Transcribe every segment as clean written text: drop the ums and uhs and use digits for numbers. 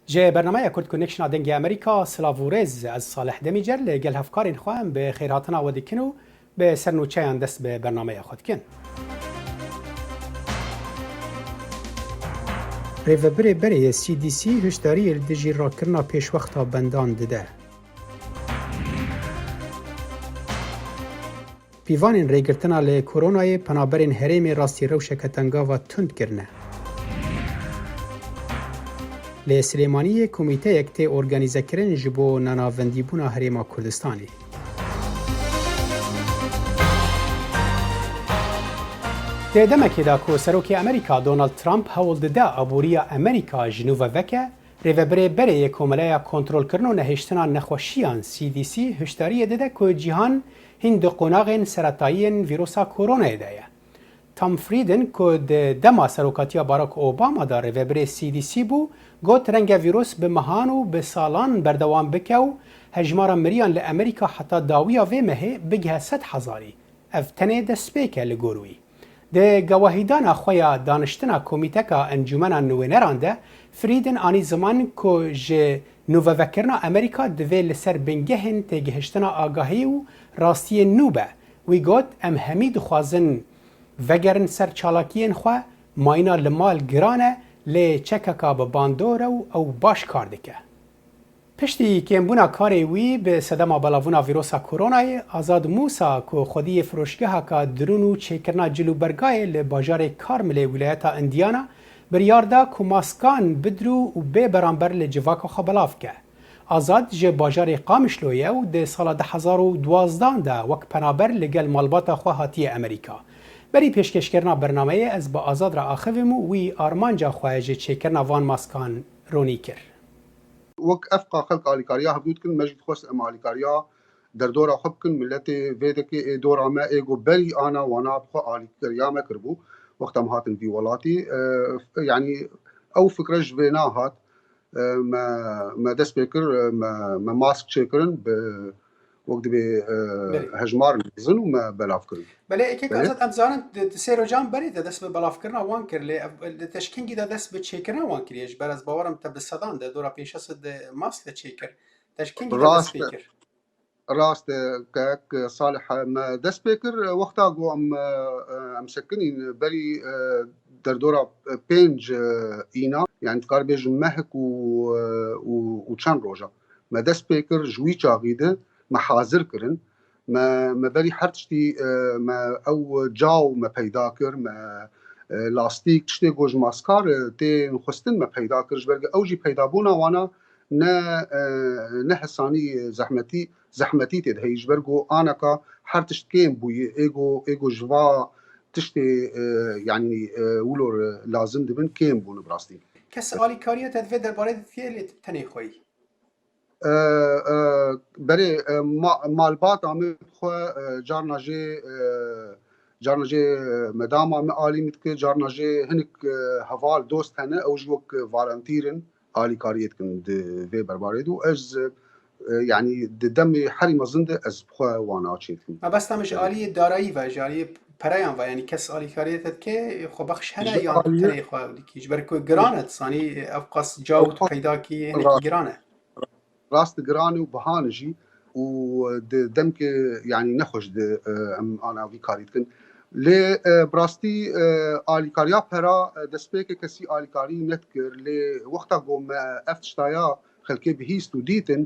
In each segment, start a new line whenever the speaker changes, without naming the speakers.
جه برنامه کرد کنکشن دنگ امریکا سلاوورز از صالح دمیجر لگل هفکارین خواهم به خیراتنا و دیکنو به سرنوچه دست به برنامه خود کن. ریوبری بری CDC هشداری دژی را کرنا پیش وقتا بندان دده. پیوانین ریگرتنا لی کرونای پنابرین هریم راستی روش کتنگا و تند کرنه. لی سلیمانی کمیته یکتی ارگانیزه کرن جبو ناناوندی بونا هریم کردستانی. ده دمکی دا که سروکی امریکا دونالد ترامپ هول ده عبوری امریکا جنوب وکه ریوبری بری کوملای کنترل کرنو نهشتنا نخوشیان CDC هشداری داده که جهان هند قناغین سرطایین ویروسا کرونا ایده. تام فریدن که دما سروکاتیا باراک اوباما دا ریوبری CDC بو گوت رنگ ویروس به مهانو به سالان بردوام بکو هجمارا مریان لامریکا حتی داویا و مه بگه 100,000 افتنه دسپیکه لگوروی. ده گواهیدان خویا دانشتنا کمیتکا انجمن نوینران ده فریدن آنی زمان که جه نووکرنا امریکا دوی لسر بنگهن تگهشتنا آگاهی و راستی نوبه وی گوت ام همی دخوازن وگرن سر چالاکین خواه ماینا لمال گرانه لی چککا به باندورو او باش کاردکه. پشتی کمبونا کاری وی به صدما بلاونا ویروسا کرونای آزاد موسا که خودی فروشگاه که درونو چکرنا جلو برگای لباجار کارمل ولایتا اندیانا بریاردا که ماسکان بدرو و به برانبر لجواکا خبلاف که. آزاد جه باجار قامشلویه و ده سال 2012 ده وک پنابر لگل مالباتا خواهاتی امریکا. بری پیشکش کرنا برنامه از با آزاد را آخویمو وی آرمانجا خواهجه چکرنا وان ماسکان رونی کر.
وك افقا خلق اليكاريا هبدود كن مجد خوش ام اليكاريا در دورا خب كن ملتي فيدكي دورا ما ايغو بري انا وانا بخو اليكاريا ما كربو وقت ما هاتن في ولاتي يعني او فكرج بينا هات ما دس بكر ما ماسك شكرن وقت به هجمار زن وما بلاف كرن
بله اکی که ازت امزان سیرو جام برید دست به بلاف کرنا وان کر لی تشکینگی دا دست به چیکرنا وان کریش بر از باورم تب صدان ده دورا پیش است ماسک چیکر تشکینگی دا دست بکر
راست كاك صالح ما دس بكر وقتها جو ام سكنين بري دردورا بينج اينا يعني تكار بيج مهك و چند روجا ما دس بكر جوي چاغيده ما حاضر كرن ما بري حرتشتي ما او جاو ما پیدا كر ما لاستيك تشتي گوج ماسكار تي نخستن ما پیدا كر جبرگ اوجي پیدا بونا وانا نه حساني زحمتي تد هيج برجو انا كا حرتشت كيم بوي ايجو جوا تشتي يعني ولور لازم دبن كيم بون براستي
کس آلیکاریه تدوی درباره دیگه تنی خوی
بري مالبات عم خو جارنا جي مدام عم عالي متك جارنا جي هنك هفال دوست هنا او جوك فالنتيرن آلیکاریت کن ده برباریدو از يعني دمي حريم زنده از بخوا وانا چیت کن
ما بس تمش آلی دارایی و جاری پریان و یعنی کس آلیکاریت که خو بخش هنه یا تنی خو دیگه برکو گرانه ثانی افقاس جاوت پیدا کی هنکی گرانه
راست گرانه و بهانجی و دم که يعني نخوش ده انا وی کاریت کن لی براستی آلیکاریا پرا دسپیک کسی آلیکاری نتکر لی وقتا گو ما افتشتایا خلکی بهیست و دیتن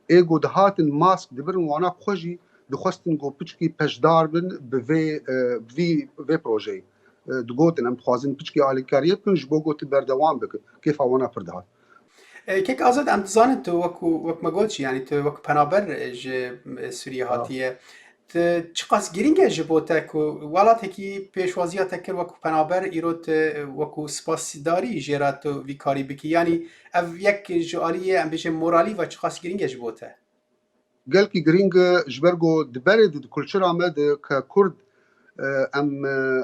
ایگو دهاتن ماسک دبرن وانا خوشی دخواستن گو پچکی پشدار بن بوی پروژه دگوتن ام خوازن پچکی آلیکاریت کن جبو گوت بردوام بکن کیف وانا پردهات
کیک آزاد امتزان تو وک مگوچی یعنی تو وک پنابر سوریه هاتیه چقاس گرینگه جبوته که ولات کی پیشوازی تکر وکو پنابر ایروت وکو سپاسداری جرات وی کاری بکی یعنی او یک جواریه ام بشه مورالی و چقاس گرینگه جبوته
گل کی گرینگ جبرگو دبرد کلچر آمد که کرد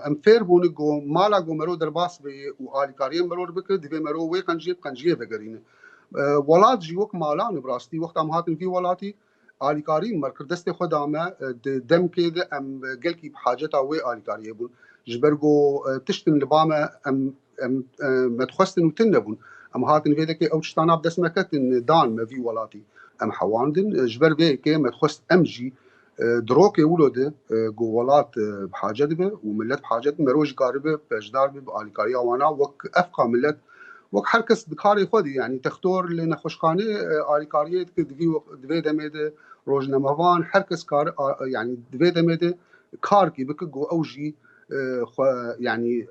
ام فیر بونه گو مالا گو مرو در باس به و آلیکاری مرو بکر دی مرو وی قنجیه بگرینه ولات جیوک مالا نبراستی وقت ام هاتن فی ولاتی آلیکاری مرکز دست خدا ما دم كده ام قلكي بحاجتها وي آلیکاری بون جبرگو تشتن لبامه ام متخستن وتنبون ام هاتن فيدك او تشتانا بدسمكتن دان ما في ولاتي ام حواندن جبر فيك ما تخص امجي دروكي ولده جوالات بحاجة به وملت بحاجة مروج قاربه بجدار به بالكاريا وانا وك افقى ملت وك حركس دكاري خودي يعني تختور لنا خوشخانه الكاريه دفي دمده روجنا مافان حركس كار يعني دفي دمده كاركي بك جو اوجي يعني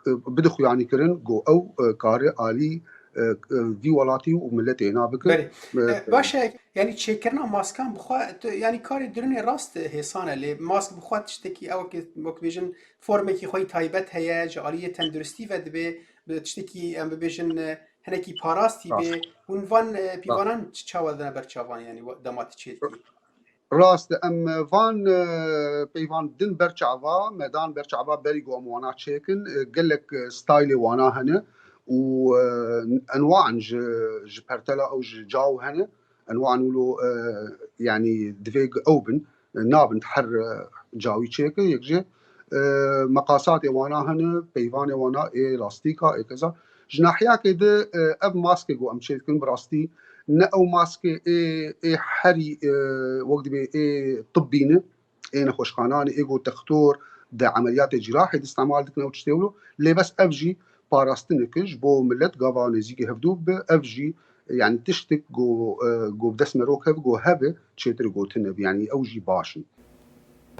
بدخو يعني كرن جو او كاري الي في ولاتي وملتي هنا بك
باشه یعنی چکرنا ماسکان بخوا یعنی کاری درنی راست حسانه لی ماسک بخوا تشتکی او که مکبیجن فرمی کی خوی تایبت هیا جالیه تندرستی و دبه تشتکی ام ببیجن هنکی پاراستی به ونوان پیوانان چاول دنا برچاوان یعنی دمات چیتی
راست ام فان بيفان دن برچعوا ميدان برچعوا بري جو موانا تشيكن قالك ستايلي وانا هنا وانواع جبرتلا او جاو هنا انواع نقولوا يعني دفيق اوبن نابن تحر جاوي تشيكن يكجي مقاسات وانا هنا بيفان وانا اي لاستيكا اي كذا جناحيا كده اب ماسك جو ام تشيكن براستي نأو ماسكي اي حري وقت بي اي طبينه اي نخوش خاناني ايجو تختور دا عمليات جراحي دي استعمال دكنا وتشتغلوا لي بس افجي باراستنكج بو ملت قافاني زيكي هفدوب افجي يعني تشتك جو بدسم روكب جو هبه تشيتر جو تنب يعني اوجي باشن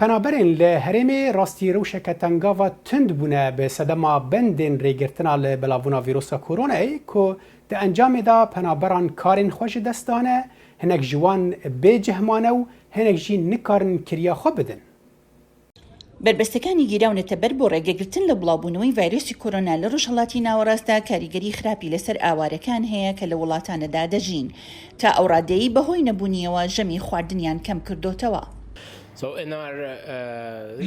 پنابرین لهرمی راستی روشک تنگاوا تند بونه به صدما بندین ریگرتنا لبلاونا ویروسا کرونا ای که ده انجام دا پنابران کارین خوش دستانه هنک جوان به جهمانه و هنک جی نکارن کریا خوب بدن.
بربەستەکانی گیراونەتە بەر بۆ ڕێگەگرتن لە بڵاوبوونەوەی ڤایرۆسی کۆرۆنا لە ڕۆژهەڵاتی ناوەڕاستدا کاریگەری خراپی لەسەر ئاوارەکان هەیە کە لە وڵاتانەدا دەژین تا ئەو ڕادەیەی بەهۆی نەبوونیەوە ژەمی خواردنیان کەم کردوتەوە.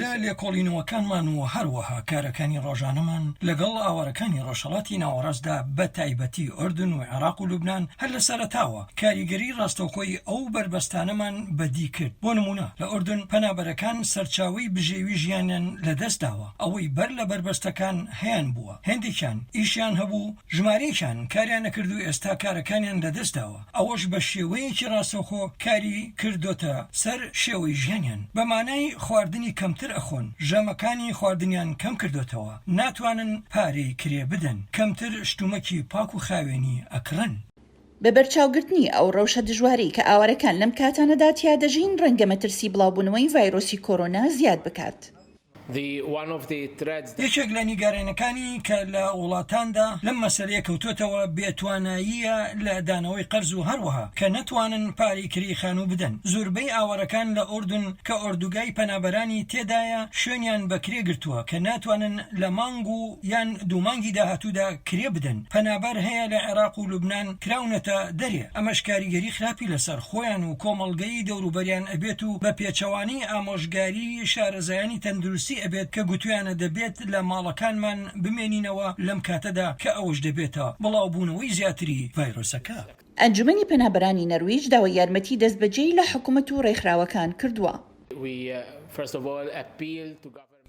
لە لێکۆڵینەوەکانمان و هەروەها کارەکانی ڕۆژانەمان لەگەڵ ئاوارەکانی ڕۆژهەڵاتی ناوەڕاستدا بە تایبەتی ئوردن و عێراق و لوبنان هەر لە سەرەتاوە کاریگەری ڕاستەوخۆی ئەو بربەستانەمان بەدی کرد. بۆ نمونە لە ئوردن پەنابەرەکان سەرچاوی بژێوی ژیانیان لەدەستداوە ئەوەی بەر لە بربەستەکان هەیان بووە هێندێکیان ئیشیان هەبوو ژمارەیەکیان کاریان نەکرد و ئێستا کارەکانیان لەدەستداوە ئەوەش بە شێوەیەکی ڕاستەوخۆ کاری کردوتە سەر شێوەی ژیانیان بەمانای خواردنی کەمتر ئەخۆن ژەمەکانی خواردنیان کەم کردوتەوە ناتوانن پارەی کرێ بدەن کەمتر شتومەکی پاک و خاوێنی ئەکڕن.
بە بەرچاوگرتنی ئەو ڕەوشە دژواری کە ئاوارەکان لەم کاتانەدا تیا دەژین ڕەنگە مەترسی بڵاوبوونەوەی ڤایرۆسی کۆرۆنا زیاد بکات.
یەکێک لە نیگارانەکانی کە لە وڵاتاندا لەم مەسەلەیە کەوتوتەوە بێتواناییە لە دانەوەی قەرز و هەروەها کە نەتوانن پارەی کری خانوو بدەن. زۆربەی ئاوارەکان لە ئوردن کە ئۆردوگای پەنابەرانی تێدایە شوێنیان بەکرێ گرتووە کە ناتوانن لە مانگ و یان دوومانگی داهاتوودا کرێ بدەن. پەنابەر هەیە لە عێراق و لوبنان کراونەتە دەرێ ئەمەش کاریگەری خراپی لەسەر خۆیان و کۆمەڵگەی دەوروبەریان ئەبێت و بە پێچەوانی ئامۆژگاری شارەزایانی تەندروستی ئەبێت کە گوتویانە دەبێت لە ماڵەکانمان بمێنینەوە لەم کاتەدا کە ئەوش دەبێتە بڵاوبوونەوەی زیاتری ڤایرۆسەکە.
ئەنجومەنی پەنابەرانی نەرویج داوای یارمەتی دەستبەجێی لە حکوومەت و ڕێکخراوەکان کردووە.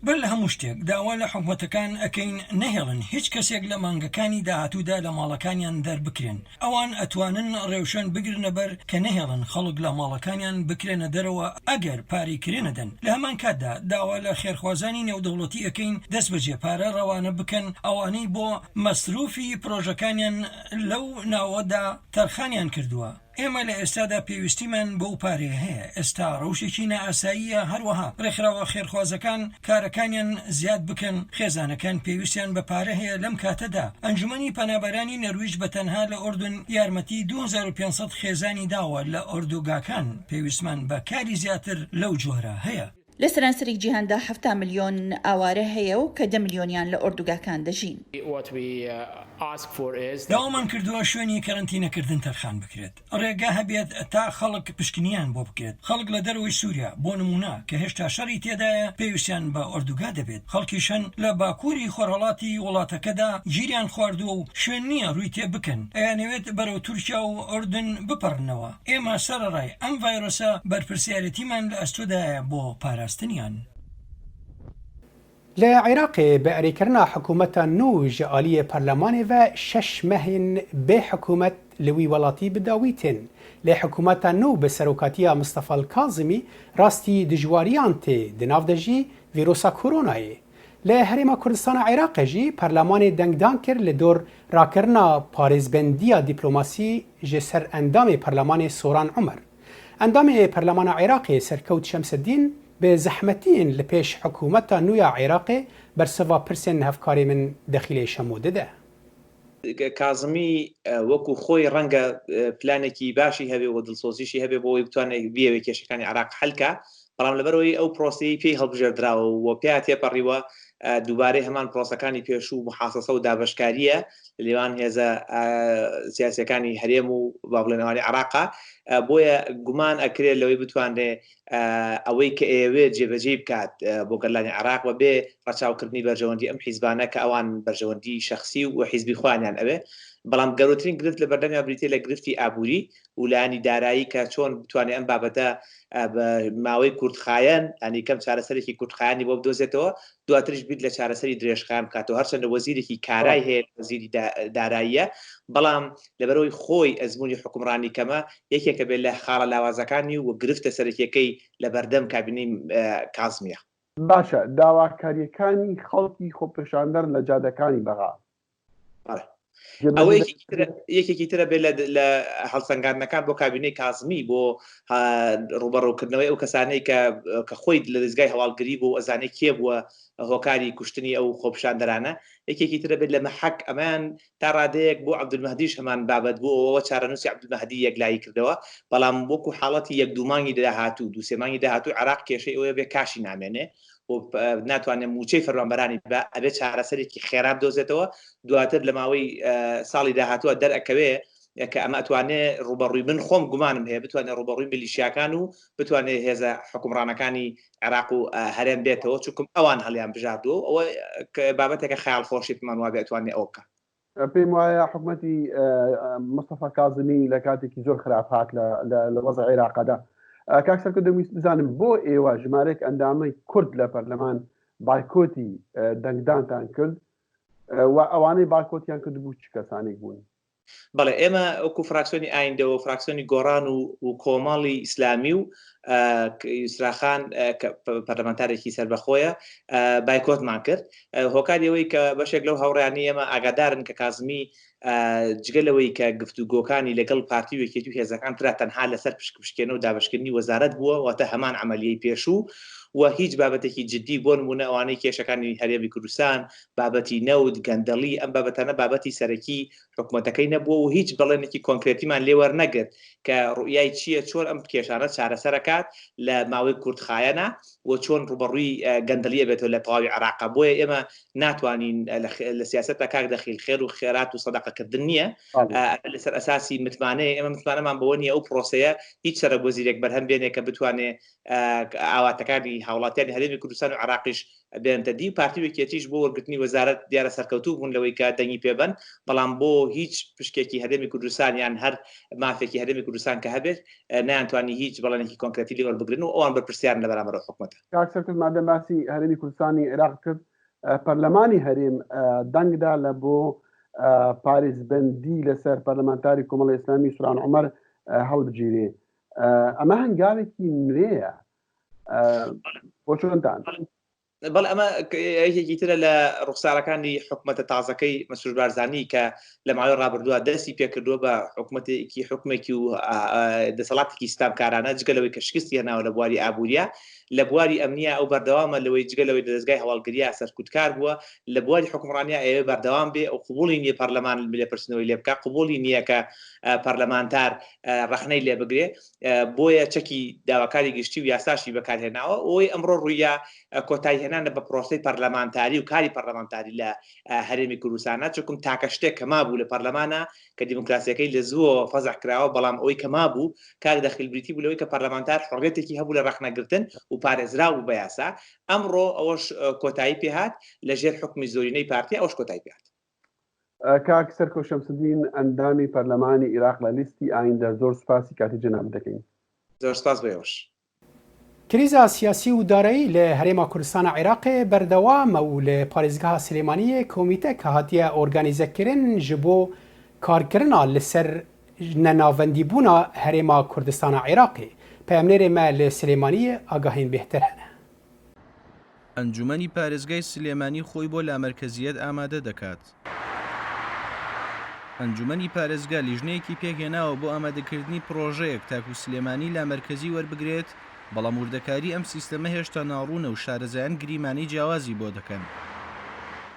بەر لە هەموو شتێک داوا لە حکوومەتەکان ئەکەین نەهێڵن هیچ کەسێک لە مانگەکانی داهاتوودا لە ماڵەکانیان دەربکرێن ئەوان ئەتوانن ڕێوشێن بگرنە بەر کە نەهێڵن خەڵک لە ماڵەکانیان بکرێنە دەرەوە ئەگەر پارەی کرێنەدەن. لە هەمان کاتدا داوا لە خێرخوازانی نێودەوڵەتی ئەکەین دەست بەجێ پارە ڕەوانە بکەن ئەوانەی بۆ مەسروفی پرۆژەکانیان لەو ناوەدا تەرخانیان کردووە. ئێمە لە ئێستادا پێویستیمان بەو پارەیە هەیە ئێستا ڕەوشێکی نائاساییە هەروەها ڕێکخراوە خێرخوازەکان کارەکانیان زیاد بکەن خێزانەکان پێویستیان بە پارە هەیە لەم کاتەدا. ئەنجومەنی پەنابەرانی نەرویج بەتەنها لە ئوردن یارمەتی 2500 خێزانی داوە لە ئۆردوگاکان پێویستمان بە کاری زیاتر لەو جۆرە هەیە.
لە سەرانسەری جیهاندا 7 ملیۆن ئاوارە هەیە و کە 10 ملیۆنیان لە ئۆردوگاکان دەژین.
داوامان کردووە شوێنی کەرەنتینەکردن تەرخان بکرێت ڕێگە هەبێت تا خەڵک پشکنیان بۆ بکرێت. خەڵک لە دەرەوەی سووریا بۆ نمونە کە هێشتا شەڕی تێدایە پێویستیان بە ئۆردوگا دەبێت. خەڵکیشەن لە باکووری خۆرهەڵاتی وڵاتەکەدا گیریان خواردووە و شوێن نییە ڕووی تێ بکەن ئەیانەوێت بەرەو تورکیا و ئوردن بپەڕنەوە. ئێمە سەرەڕای ئەم ڤایرۆسە بەرپرسیارەتیمان لە ئەستۆدایە بۆ پاراستنیان.
لعراق بأريكرنا حكومة نوج آلية برلماني و 6 مهن بحكومة لوي ولاتي بداويتن لحكومة نو بسروكاتية مصطفى الكاظمي راستي دجواريان تي دنافدجي فيروسا كوروناي لهريما كردستان عراق جي برلمان دنگدان كر لدور راكرنا باريزبندية دبلوماسي جسر اندام برلمان سوران عمر اندام برلمان عراقي سركوت شمس الدين بزحمتين لپیش حکومت نویا عراق برسوا پرسن هفکاری من داخلی شموده ده.
کازمی وەکو خۆی ڕەنگە پلانێکی باشی هەبێ و دڵسۆزیشی هەبێ بۆی بتوانێت بیەوێ کێشەکانی عراق حەلکە بەڵام لەبەرەوەی ئەو پرۆسەی پێی هەڵبژێردراوە و پێیا تێپەڕیوە دووبارەی هەمان پرۆسەکانی پێشوو محاسەسە و دابەشکاریە لێوان هێزە سیاسەکانی هەرێم و بابڵێنەوەی عراقا بۆیە گومان ئەکرێت لەوەی بتوانێت ئەوەی کە ئێوێ جێبەجێ بکات بۆ گەلانی عراق و بێ ڕەچاوکردنی بەرژەوەندی ئەم حیزبانە کە ئەوان بەرژەوەندی شخصی و حیزبی خوانیان ئەوێ بەڵام گەورەترین گرفت لە بەردەمی بریتێ لە گرفتی ئابووری و لایانی دارایی کە چۆن بتوانێت ئەم بابەتە بە ماوەی کورتخایەن ئەنی کەم چارەسەرێکی کورتخایانی بۆ بدۆزێتەوە دواتریش بیت لە چارەسەری درێژخان بکاتەوە هەرچەندە وەزیرێکی کارای هەیە وەزیری داراییە بەڵام لەبەرەوەی خۆی ئەزمموی حکومڕانی کەمە یەکێکە بێت لە خاڵە لاوازەکانی و گرفتە سەرەکیەکەی لە بەردەم کابینەی کازمیە.
باشە داواکاریەکانی خەڵکی خۆپێشاندەر لە جادەکانی بەغا
ئەوە یەکێکی ترە بێت لە هەڵسەنگاندنەکان بۆ کابینەی کازمی بۆ ڕوبەڕووکردنەوەی ئەو کەسانەی کە خۆی لە دەستگای هەواڵگری بۆ ئەزانەی کێ بووە هۆکاری کوشتنی ئەو خۆپشاندەرانە یەکێکی ترە بێت لە مەحەک ئەمان تا ڕادەیەک بۆ عەبدولمەهدیش هەمان بابەت بوو ئەوە چارەنووسی عەبدولمەهدی یەکلایی کردەوە بەڵام وەکو حاڵەتی یەک دوو مانگی داهاتوو دوو سێ مانگی داهاتوو عراق کێشەی ئەوەیە بێ کاشی نامێنێ ناتوانێت موچەی فەرمانبەرانی ئەبێت چارەسەرێکی خێرا بدۆزێتەوە دواتر لە ماوەی ساڵی داهاتووە دەرئەکەوێ کە ئەمە ئەتوانێت ڕوبەڕووی من خۆم گومانم هەیە بتوانێت ڕوبەڕووی میلیشیاکان و بتوانێت هێزە حکومڕانەکانی عێراق و هەرێم بێتەوە چونکم ئەوان هەڵیان بژاردووە ئەوە بابەتێکە خەیاڵ خۆشیتمان وابێ ئەتوانێت ئەوە بکە.
پێم وایە حکوومەتی مستەفا کازمی لە کاتێکی زۆر خراپ هات لە وەزع عێراقدا کاک سەرکە دەویست بزانم بۆ ئێوە ژمارەیەک ئەندامەی کورد لە پەرلەمان بایکۆتی دەنگدانتان کرد و ئەوانەی بایکۆتیان کرد بوو چ کەسانێک بوون؟
بەڵێ ئێمە ئەوکو فراکسیۆنی ئایندەوە فراکسیۆنی گۆڕان و کۆمەڵی ئیسلامی و یوسراخان پەرلەمانتارێکی سەربەخۆیە بایکۆتمان کرد هۆکاریەوەی کە بەشێک لەو هەوڕیانی ئێمە ئاگادارن کە کازمی جگەلەوەی کە گفتوگۆکانی لەگەڵ پارتی وەکێتی و هێزەکان ترا تەنها لەسەر پشکبشکێنە و دابشکردنی وەزارەت بووە واتە هەمان عملیەی پێشوو و هیچ بابەتێکی جددی بۆ نمونە ئەوانەی کێشەکانی هەرێمی کوردستان بابەتی نەود گەندەڵی ئەم بابەتانە بابەتی سەرەکی حکوومەتەکەی نەبووە و هیچ بەڵێنێکی کۆنکرێتیمان لێوەرنەگرت کە ڕوئیای چییە چۆن ئەم کێشانە چارەسەرەکات لە ماوەی کورتخایەنە و چۆن ڕوبەڕووی گەندەڵیە بێتەوە لە تەواوی عێراقا بۆیە ئێمە ناتوانین لە سیاسەتە کاک دەخیل خێر و خێرات و سەدەقەکردن نییە لەسەر ئەساسی متمانەیە ئێمە متمانەمان بەوە نیە ئەو پرۆسەیە هیچ سەرۆک وەزیرێک بەرهەم بێنێ کە بتوانێت ئاواتەکانی هاوڵاتیانی هەرێمی کوردستان و عراقیش بێنتە دی پارتی وەکێتیش بۆ وەرگرتنی وەزارەت دیارە سەرکەوتوو بوون لەوەی کە دەنگی پێبن بەڵام بۆ هیچ پشکێکی هەرێمی کوردستان یان هەر مافێکی هەرێمی کوردستان کە هەبێت نەیانتوانی هیچ بەڵێنێکی کۆنکرێتی لێوەربگرن و ئەوان بەرپرسیارن لە بەرامبەر حکوومەتە.
کاک سەرکرد مادەم باسی هەرێمی کوردستانی عێراق کرد پەرلەمانی هەرێم دەنگدا لە بۆ پارێزبەندی لەسەر پەرلەمانتاری کۆمەڵی ئیسلامی سوران عومەر هەڵبگیرێ ئەمە هەنگاوێکی نوێیە بۆ چۆنتان؟
بەڵ ئەمە یەکێکی ترە لە ڕوخسارەکانی حکوومەتە تازەکەی مەسرور بارزانی کە لە ماوەی ڕابردووە دەستی پێکردووە بە حکوومەتێکی و دەسەڵاتێکی ستامکارانە جگەلەوەی کە شکستی هێناوە لە بواری ئابووریە لە بواری ئەمنیە ئەو بەردەوامە لەوەی جگەلەوەی دەستگای هەواڵگریە سەرکوتکار بووە لە بواری حکومڕانیە ئێوە بەردەوام بێ ئەو قبوڵی نییە پەرلەمان لێپرسنەوەی لێ بکە قبوڵی نییە کە پەرلەمانتار ڕەخنەی لێ بگرێ بۆیە چەکی داواکاری گشتی و یاساشی بەکارهێناوە ئەوەی ئەمڕۆ ڕوویە کۆتایی هێنانە بە پرۆسەی پەرلەمانتاری و کاری پەرلەمانتاری لە هەرێمی کوردستانە چونکم تاکە شتێک کە مابوو لە پەرلەمانە کە دیموکراسیەکەی لە زووە فەزح کراوە بەڵام ئەوەی کە مابوو کار دەخیل بریتی بوو لەوەی کە پەرلەمانتار حڕێتێکی هەبوو لە ڕەخنەگرتن و پارێزرا بوو بە یاسا ئەمڕۆ ئەوەش کۆتایی پێهات لە ژێر حکمی زۆرینەی پارتی ئەوش کۆتایی پێهات.
کاک سەرکۆ شەمسدین ئەندامی پەرلەمانی عێراق لە لیستی ئایندە زۆر سوپاسی کاتی جەناب دەکەین.
زۆر سپاس بەوەش.
کریزا سیاسی و دارایی ل هرێما کوردستان عێراق بەردەوامە و لە پارێزگاها سلێمانیە کۆمیتە کە هاتیە ئۆرگانیزەکردن ji بۆ کارکردنا لەسەر نەناوەندیبوونا هەرێما کوردستانە عێراقی پەیامنێرê me li Silêmaniyê agahên bêhtir hene.
ئەنجومەنی پارێزگای سلێمانی خۆی بۆ لامەرکەزیەت ئامادە دەکات. ئەنجومەنی پارێزگا لیژنەیەکی پێکهێناوە بۆ ئامادەکردنی پرۆژەیەک تاکو سلێمانی لامەرکەزی وەربگرێت، بەڵام وردەکاری ئەم سیستەمە هێشتا ناڕوونە و شارەزایان گریمانەی جیاوازی بۆ دەکەن.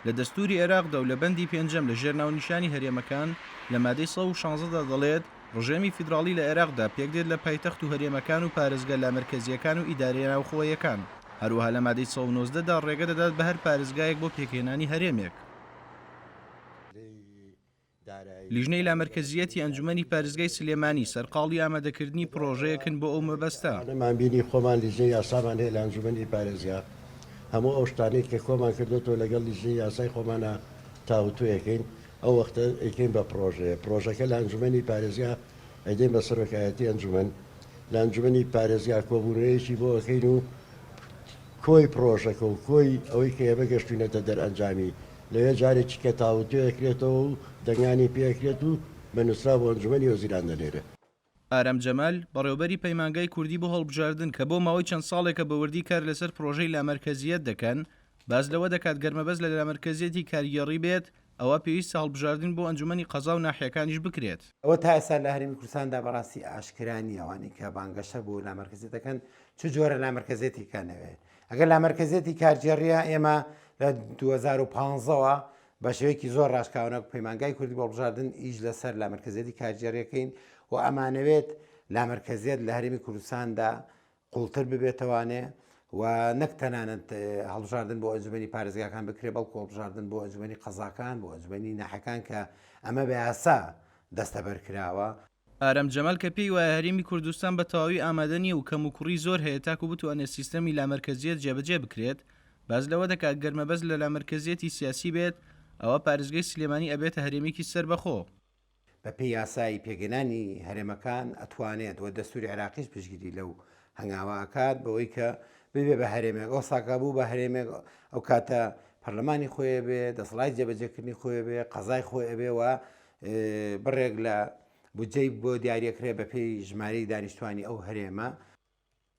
لە دەستوری عێراقدا و لە بەندی پێنجەم لە ژێر ناونیشانی هەرێمەکان لە مادەی 116دا دەڵێت ڕژێمی فیدراڵی لە عێراقدا پێکدێت لە پایتەخت و هەرێمەکان و پارێزگا لامەرکەزیەکان و ئیدارەیە ناوخۆیەکان. هەروەها لە مادەی 190دا ڕێگە دەدات بە هەر پارێزگایەک بۆ پێکهێنانی هەرێمێک. لیژنەی لامەرکەزیەتی ئەنجومەنی پارێزگای سلێمانی سەرقاڵی ئامادەکردنی پرۆژەیەکن بۆ ئەو مەبەستە.
ئەمان بینی خۆمان لیژنەی یاسامان هەیە لە ئەنجومەنی پارێزگا، هەموو ئەو شتانەی کە خۆمان کردوەوە لەگەڵ لیژنەی یاسای خۆمانە تاوتویەکەین، ئەو وەختە ئەیکەین بە پرۆژەکە لە ئەنجومەنی پارێزگا ئەدەین بە سەرۆکایەتی ئەنجومەن، لە ئەنجومەنی پارێزگا کۆبوونەیەکی بۆ ئەەکەین و کۆی پرۆژەکە و کۆی ئەوەی کە ئێمە گەشتوینەتە دەرئەنجامی لەوێ جارێکی کە تاوتوێکرێتەوە و دەنگانی پێکرێت و بە نووسرا بۆ ئەنجومەنی وەزیران دەنێرێت.
ئارام جەمال بەڕێوەبەری پەیمانگای کوردی بۆ هەڵبژاردن کە بۆ ماوەی چەند ساڵێکە بەوردی کار لەسەر پرۆژەی لامەرکەزیەت دەکەن، باز لەوە دەکات گەرمەبەست لە لامەرکەزیەتی کاریگەڕی بێت، ئەوە پێویستە هەڵبژاردن بۆ ئەنجومەنی قەزا و ناحیەکانیش بکرێت.
ئەوە تا ئێستا لە هەرێمی کوردستاندا بەڕاستی ئاشکرانی ئەوانەی کە بانگەشە بۆ لامەرکەزیەت دەکەن چ جۆرە لامەرکەزیەتی کەنەوێ. ئەگەر لامەرکەزیەتی کارگێڕیە ئێمە لە 2015ەوە بە شێوەیەکی زۆر ڕاشکاوانە پەیمانگای کوردی بۆ هەڵبژاردن ئیش لەسەر لامەرکەزیەتی کارگێڕیەکەین و ئەمانەوێت لامەرکەزیەت لە هەرێمی کوردستاندا قوڵتر ببێتەوانێ و نەک تەنانەت هەڵبژاردن بۆ ئەنجومەنی پارێزگاکان بکرێ، بەڵکو هەڵبژاردن بۆ ئەنجومەنی قەزاکان، بۆ ئەنجومەنی ناحەکان کە ئەمە بە یاسا دەستەبەرکراوە.
ئارام جەمال کە پێی وایە هەرێمی کوردستان بە تەواوی ئامادە نیە و کەم و کوڕی زۆر هەیە تاکو بتوانێت سیستەمی لامەرکەزیەت جێبەجێ بکرێت، باز لەوە دەکات گەرمەبەست لە لامەرکەزیەتی سیاسی بێت، ئەوە پارێزگای سلێمانی ئەبێتە هەرێمێکی سەربەخۆ.
بە پێی یاسایی پێگەنانی هەرێمەکان ئەتوانێت وە دەستوری عێراقیش پشتگیری لەو هەنگاوەکات بەوەی کە ببێ بە هەرێمێک ئەو ساکە بوو بە هەرێمێک ئەو کاتە پەرلەمانی خۆیە بێ، دەسەڵاتی جێبەجێکردنی خۆی بێ، قەزای خۆی بێ و بڕێک لە بودجەی بۆ دیارەکرێ بە پێی ژمارەی دانیشتوانی ئەو هەرێمە.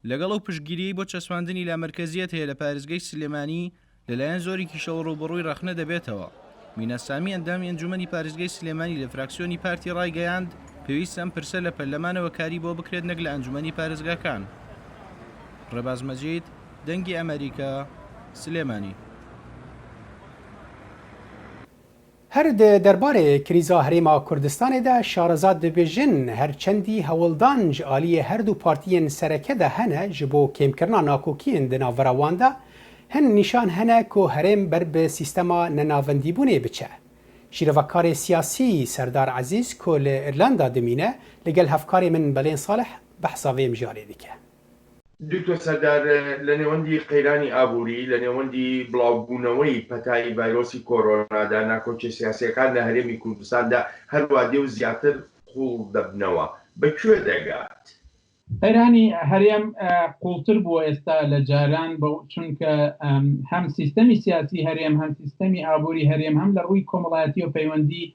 لەگەڵ ئەو پشتگیری بۆ چەسواندنی لامەرکەزیەت هەیە لە پارێزگای سلێمانی لەلایەن زۆرێکی شەو ڕوبەڕووی ڕەخنە دەبێتەوە. مینە سامی ئەندامی ئەنجومەنی پارێزگای سلێمانی لە فراکسیۆنی پارتی ڕایگەیاند پێویستە ئەم پرسە لە پەرلەمانەوە کاری بۆ بکرێت نەک لە ئەنجومەنی پارێزگاکان. ڕێباز مەجید، دەنگی ئەمریکا، سلێمانی.
هەر دەربارەی کریزا هەرێما کوردستانێدا شارەزاد دەبێژن هەرچەندی هەوڵدان ji aliyê herdû partiyên sereke de hene ji bo kêmkirina nakokiyên di navbera wan de hin nîşan hene ku herêm ber bi sîstema nenavendîbûnê biçe. Şîrevekarê siyasî Serdar Ezîz ku li Irlanda dimîne li gel hevkarê min Belên Salih behsa vê mijarê dike.
دکتۆر سەردار لە نێوەندی قەیرانی ئابووری لە نێوەندی بڵاوبوونەوەی پەتایی ڤایرۆسی کۆرۆنادا ناکۆچە سیاسیەکان لە هەرێمی کوردستاندا هەروە دێ و زیاتر قوڵ دەبنەوە بەکوێ دەگات؟
قەیرانی هەرێم قوڵتر بووە ئێستا لە جاران چونکە هەم سیستەمی سیاسی هەرێم هەم سیستەمی ئابووری هەرێم هەم لە ڕووی کۆمەڵایەتی و پەیوەندی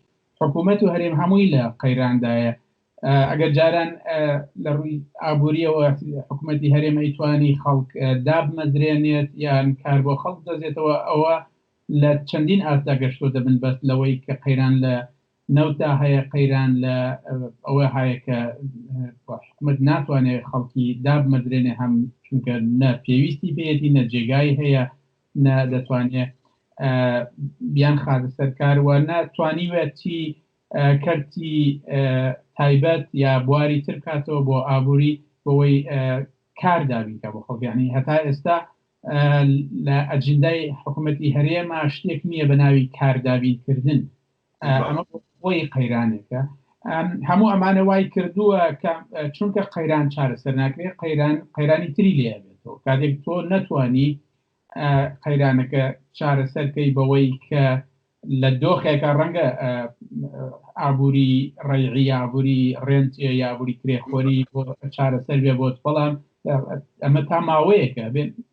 حکوومەت و هەرێم هەمووی لە قەیراندایە. ئەگەر جاران لە ڕووی ئابووریەوە حکوومەتی هەرێم ئەیتوانی خەڵک دابمەدرێنێت یان کار بۆ خەڵک دەزێتەوە، ئەوە لە چەندین ئاستا گەشتۆ دەبن بەس لەوەی کە قەیران لە نەوتا هەیە، قەیران لە ئەوە هەیە کە حکوومەت ناتوانێت خەڵکی دابمەدرێنێ هەم چونکە نە پێویستی پێیەتی نە جێگای هەیە نە دەتوانێت بیان خاتە سەرکارەوە ناتوانیوێت چی کەرتی تایبەت یا بواری تر کاتەوە بۆ ئابووری بۆەوەی کار دابینکە بۆ خەڵکیانی هەتا ئێستا لە ئەجندای حکوومەتی هەرێمە شتێک نییە بە ناوی کاردابینکردن. ئەمە بۆی قەیرانێکە هەموو ئەمانە وای کردووە چونکە قەیران چارەسەر ناکرێت قەیرانی تری لێ بێتەوە کاتێک تۆ نەتوانی قەیرانەکە چارەسەرکەی بەوەی کە لە دۆخێکە ڕەنگە ئابووری ڕێعی ئابووری ڕێنچێ یابووری کرێخۆری بۆ چارەسەر بێ بۆت، بەڵام ئەمە تا ماوەیەکە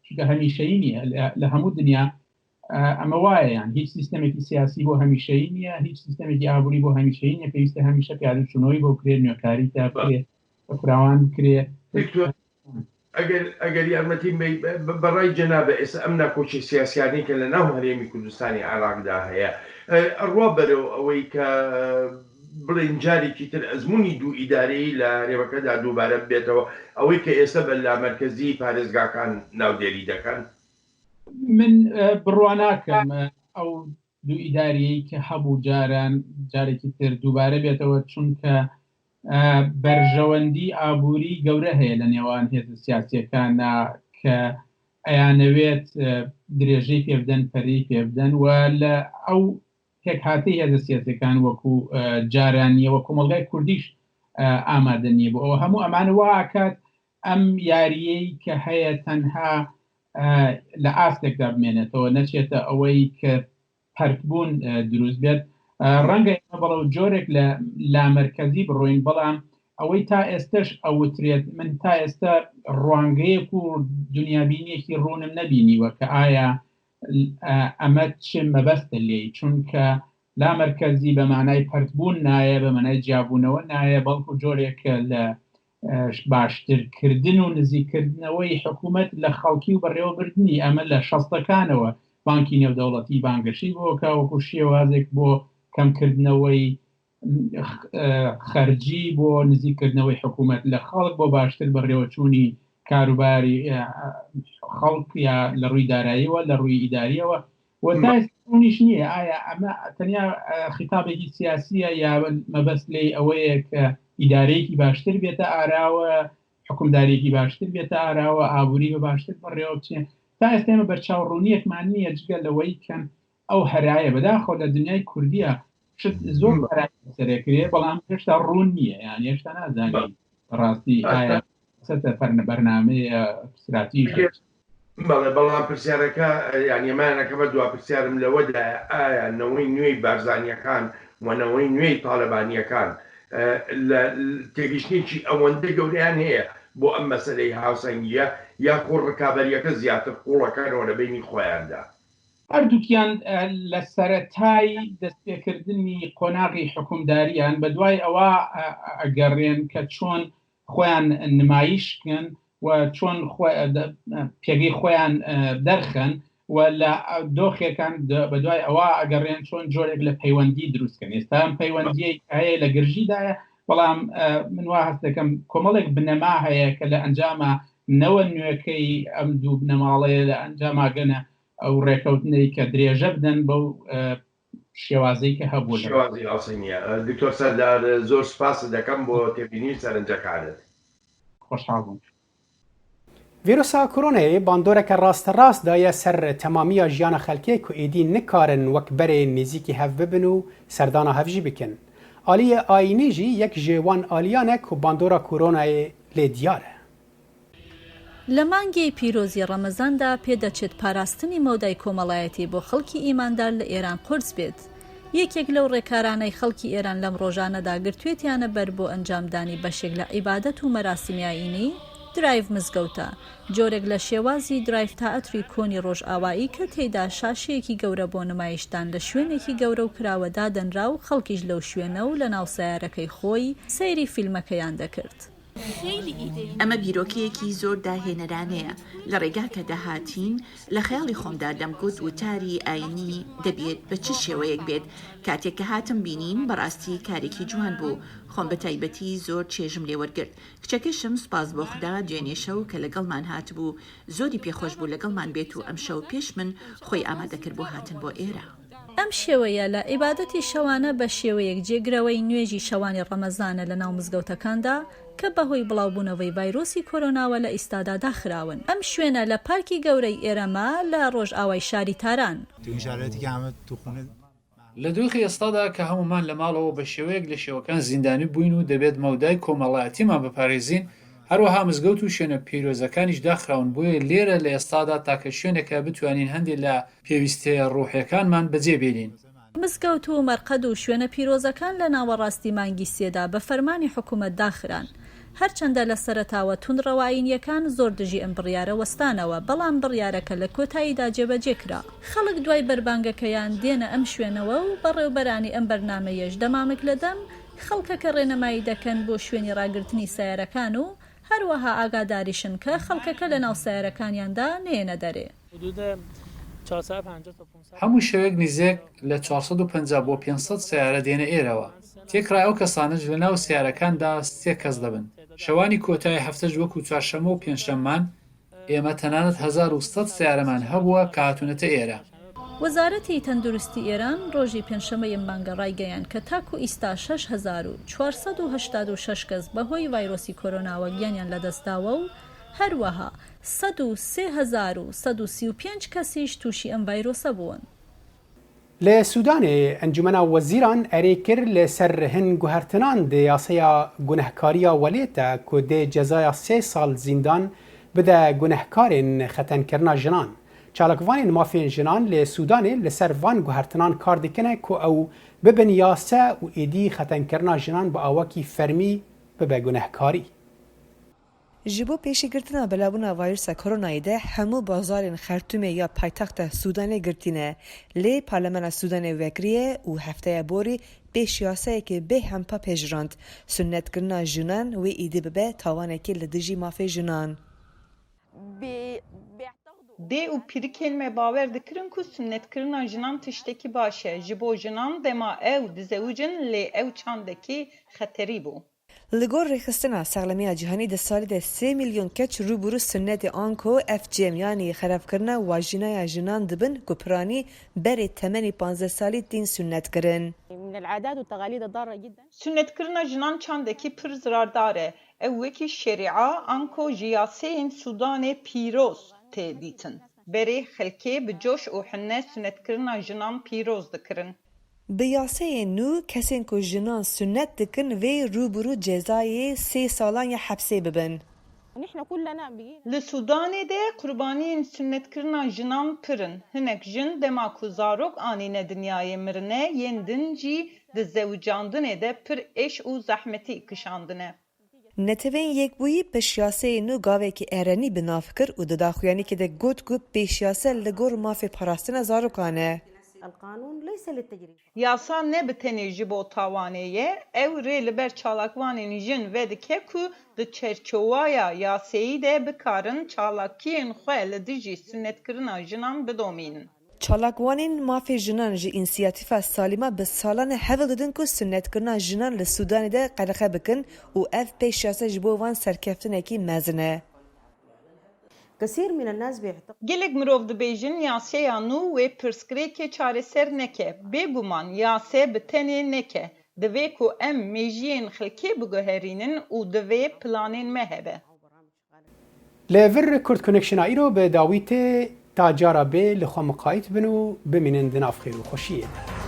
چونکە هەمیشەیی نییە لە هەموو دنیا ئەمە وایە یان هیچ سیستەمێکی سیاسی بۆ هەمیشەیی نییە هیچ سیستەمێکی ئابووری بۆ هەمیشەیی نیە پێویستە هەمیشە پیادەچوونەوەی بۆ کرێ نوێکاری تا بکرێ فراوان بکرێ
ئەگەر یارمەتی بەڕای جەنابە ئێستا ئەم ناکۆچی سیاسیانی کە لە ناو هەرێمی کوردستانی عێراقدا هەیە ئەڕوا بەرەو ئەوەی کە بڵێن جارێکی تر ئەزمموی دوو ئیدارەی لە هەرێمەکەدا دووبارە بێتەوە ئەوەی کە ئێستا بە لا مەرکەزی پارێزگاکان ناودێری دەکەن
من بڕواناکەم ئەو دوو ئیداریەی کە هەبوو جارێکی تر دووبارە بێتەوە چونکە بەرژەوەندی ئابووری گەورە هەیە لە نێوان هێزە سیاسیەکانە کە ئەیانەوێت درێژەی پێبدەن پەری پێبدەن و لە ئەو پێکهاتەی هێزە سیاسەکان وەکو جارانیە وە کۆمەڵگای کوردیش ئامادە نییە بۆ ئەوە هەموو ئەمانە واکات ئەم یاریەی کە هەیە تەنها لە ئاستێکدا بمێنێتەوە نەچێتە ئەوەی کە پەرتبوون دروست بێت ڕەنگە بەڵە جۆرێک لە لامەرکەزی بڕۆین بەڵام ئەوەی تا ئێستش ئەوترێت من تا ئێستا ڕوانگەیەک و دنیابینیەکی ڕوونم نەبینیوە کە ئایا ئەمە چێ مەبەستە لێی چونکە لامەرکەزی بە مانای پەرتبوون نایە بە مانای جیابوونەوە نایە بەڵکو جۆرێکە لە باشترکردن و نزیکردنەوەی حکوومەت لە خەڵکی و بەڕێوەبردننی ئەمە لە شەستەکانەوە بانکی نێودەوڵەتی بانگەشی بۆکە وەکو شێوازێک بۆ کەمکردنەوەی خەرجی بۆ نزیکردنەوەی حکوومەت لە خەڵک بۆ باشتر بەڕێوەچوونی کاروباری خەڵک یا لە ڕووی داراییەوە لە ڕووی ئیداریەوە وەتایش نییە ئایا ئەمە تەنیا خیتابێکی سیاسیە یا مەبەست لێ ئەوەیە کە ئیدارەیەکی باشتر بێتە ئاراوە حکومدارێکی باشتر بێتە ئاراوە ئابووری بە باشتر بەڕێوە بچێن تا ئێستێمە بەرچاوڕوونیەکمان نییە جگە لەوەی کەم ئەو هەرایە بەداخۆ لە دنیای کوردیە زۆر سەرێکرێ بەڵام هێشتا ڕوون نییە یان هێشتا نازانین ڕاستی ئایا بەرنامەیە استراتیژی
بەڵام پرسیارەکە یانیمانەکە بە دوا پرسیارم لەوەدا ئایا نەوەی نوێی بارزانیەکان وەنەوەی نوێی تاالبانیەکان لە تێگەشتێکی ئەوەندە گەوریان هەیە بۆ ئەم مەسەلەی هاوسەنگیە یا خۆڕ ڕکابەریەکە زیاتر قوڵەکانەوە لە بینی خۆیاندا
هەردووکیان لە سەرەتای دەستپێکردنی قۆناغی حکومداریان بە دوای ئەوە ئەگەڕێن کە چۆن خۆیان نمایشکن و چۆن پێگەی خۆیان دەرخن و لە دۆخێکان بە دوای ئەوە ئەگەڕێن چۆن جۆرێک لە پەیوەندی دروستکەن ئێستا ئەم پەیوەندیەی هەیە لە گرژیدایە بەڵام من وا هەست دەکەم کۆمەڵێک بنەما هەیە کە لە ئەنجامە نەوە نوێەکەی ئەم دوو بنەماڵەیە لە ئەنجاماگەنە ئەو ڕێکەوتنەی کە درێژە بدەن بەو شێوازەی کە هەبوو
شێوازی ئاسانیە دکتۆر سەردار زۆر سپاس دەکەم بۆ تێبینی سەرنجەکانت
خۆشحاڵ بووم.
ڤیرۆسا کۆرۆنایê bandoreke rast daye ser temamiya jiyana xelkê ku êdî nikarin wek berê nêzîkî hev bibin û serdana hev jî bikin. Aliyê ayînî jî yek ji wan aliyan e ku bandora kۆronayê lê diyar e.
لە مانگی پیرۆزی ڕەمەزاندا پێدەچێت پاراستنی مەودای کۆمەڵایەتی بۆ خەڵکی ئیماندار لە ئێران قورس بێت. یەکێک لەو ڕێکارانەی خەڵکی ئێران لەم ڕۆژانەدا گرتوێتیانە بەر بۆ ئەنجامدانی بەشێک لە عیبادەت و مەراسیمی ئاینی درایڤ مزگەوتە، جۆرێک لە شێوازی درایڤ تەئەتری کۆنی ڕۆژئاوایی کە تێیدا شاشەیەکی گەورە بۆ نمایشتان لە شوێنێکی گەورە و کراوەدا دەنرا و خەڵکیش لەو شوێنە و لە ناو سەیارەکەی خۆی سەیری فیلمەکەیان دەکرد.
ئەمە بیرۆکەیەکی زۆر داهێنەرانەیە لە ڕێگا کە داهاتین لە خەیاڵی خۆمدا دەمگوت وتاری ئاینی دەبێت بە چ شێوەیەک بێت کاتێک کە هاتم بینین بەڕاستی کارێکی جوان بوو خۆم بە تایبەتی زۆر چێژم لێ وەرگرت کچەکەشم سپاس بۆ خوددا دوێنێ شەو کە لەگەڵمان هاتبوو زۆری پێخۆش بوو لەگەڵمان بێت و ئەم شەو پێش من خۆی ئامادەکرد بۆ هاتن بۆ ئێرە.
ئەم شێوەیە لە عیبادەتی شەوانە بە شێوەیەک جێگرەوەی نوێژی شەوانی ڕەمەزانە لە ناو مزگەوتەکاندا کە بەهۆی بڵاوبوونەوەی ڤایرۆسی کۆرۆناوە لە ئیستادا داخراون. ئەم شوێنە لە پارکی گەورەی ئێرەما لە ڕۆژئاوای شاری تاران.
لە دۆخی ئێستادا کە هەمومان لە ماڵەوە بە شێوەیەک لە شێوەکان زیندانی بووین و دەبێت مەودای کۆمەڵایەتیمان بپارێزین هەروەها مزگەوت و شوێنە پیرۆزەکانیش داخراون بۆیە لێرە لە ئێستادا تاکە شوێنێکە بتوانین هەندێک لە پێویستەیە ڕوحیەکانمان بەجێبێنین.
مزگەوت و مەرقەد و شوێنە پیرۆزەکان لە ناوەڕاستی مانگی سێدا بە فەرمانی حکوومەت داخران. هەرچەندە لە سەرەتاوە تونڕەوایینیەکان زۆر دژی ئەم بڕیارە وەستانەوە، بەڵام بڕیارەکە لە کۆتاییدا جێبەجێکرا. خەڵک دوای بەربانگەکەیان دێنە ئەم شوێنەوە و بەڕێوبەرانی ئەم بەرنامەیەش دەمامک لەدەم خەڵکەکە ڕێنەمایی دەکەن بۆ شوێنی ڕاگررتنی سیارەکان و هەروەها ئاگاداریشن کە خەڵکەکە لە ناو سیارەکانیاندا نێنە دەرێ.
هەموو شەوێک نزیک لە 450 بۆ 500 سیارە دێنە ئێرەوە. تێکرای ئەو کەسانش لە ناو سیارەکاندا 3 کەس دەبن. شەوانی کۆتایی هەفتەش وەکو چوارشەمە و پێنجشەممان ئێمە تەنانەت 1100 سیارەمان هەبووە کە هاتوونەتە ئێرە.
وەزارەتی تەندروستی ئێران ڕۆژی پێنجشەمەی مانگە ڕایگەیاند کە تاکو ئیستا 6486 کەس بەهۆی ڤایرۆسی کۆرۆناوە گیانیان لەدەستداوە و هەروەها 13135 کەسیش تووشی ئەم ڤایرۆسە بوون.
لە سوودانێ ئەنجومەنا وەزیران ئەرێ کرد لەسەر هەن گوهرتنان دێ یاسەیا گونەهکاریە وەلێتە کۆ دێ جەزایە 3 ساڵ زیندان بدە گونەهکارên xetenkirina jinan. Çalakvanên mafên jinan lê Sudanê li ser van guhertinan kar dikine ku ew bibin yase û êdî xetenkirina jinan bi awakî fermî bibe gunehkarî.
Ji bo pêşîgirtina belavbûna vîrusa koronayê de hemû bazarên Xertûmê ya paytexta Sudanê girtîne. Lê Parlemena Sudanê vekiriye û hefteya borî pêş yasayekê bê hempa pêjirand. Sunnetkirina jinan wê êdî bibe tawanekê li dijî mafê jinan.
Dê û pirikên me bawer dikirin ku sunnetkirina jinan tiştekî baş e. Ji bo jinan dema ew dizewicin lê ew çandekî xeterî bû.
Li gor rêxistina Serlemiya Cîhanî di salê de 3 milyon keç rûbirû sunnetê an ku ev cem yanî xerabkirina wajînaya jinan dibin ku piranî berê temenê 15 salî tên sunnetkirin.
Sunnetkirina jinan çandekî pir zirardar e. Ew wekî şerîa an ku ji yaseyên Sudanê pîroz tê dîtin. Berê xelkê bi coş û hinne sunnetkirina jinan pîroz dikirin.
Bi yasayên nû kesên ku jinan sunnet dikin vê rûbirû cezayê 3 salan ya hepsê bibin.
Li Sudanê de qurbaniyên sunnetkirina jinan pirin. Hinek jin dema ku zarok anîne dinyayê mirine yên din jî di zewcandinê de pir eş û zehmetî kişandine.
Netevên yekbûyî pêşyaseyê nû gavekî erenî bi nav kir û di daxuyanîkê de got ku pêşyase li gor mafê parastina zarokan e.
Yasa ne bi tenê ji bo tawanê ye, ew rê li ber çalakvanên jin vedike ku di çerçovaya yaseyî de bikarin çalakiyên xwe li dijî sunnetkirina jinan bidomînin.
Çalakwanên mafê jinan ji însiyatîfa salîma bi salan hevel didin ku sunnetkirina jinan li Sudanê de qerexe bikin û ev pêşyase ji bo van serkeftinekî mezin e.
Gelek mirov dibêjin yaseya nû wê pirsgirêkê çareser neke. Bêguman yase bi tenê neke. Divê ku em mejiyên xelkê biguherînin û divê planên me hebe.
Li vir Kurd Connection'a îro bi dawîtê ta cara bê li xwe miqayît bin û bimînin di nav xêr û xweşiyê de.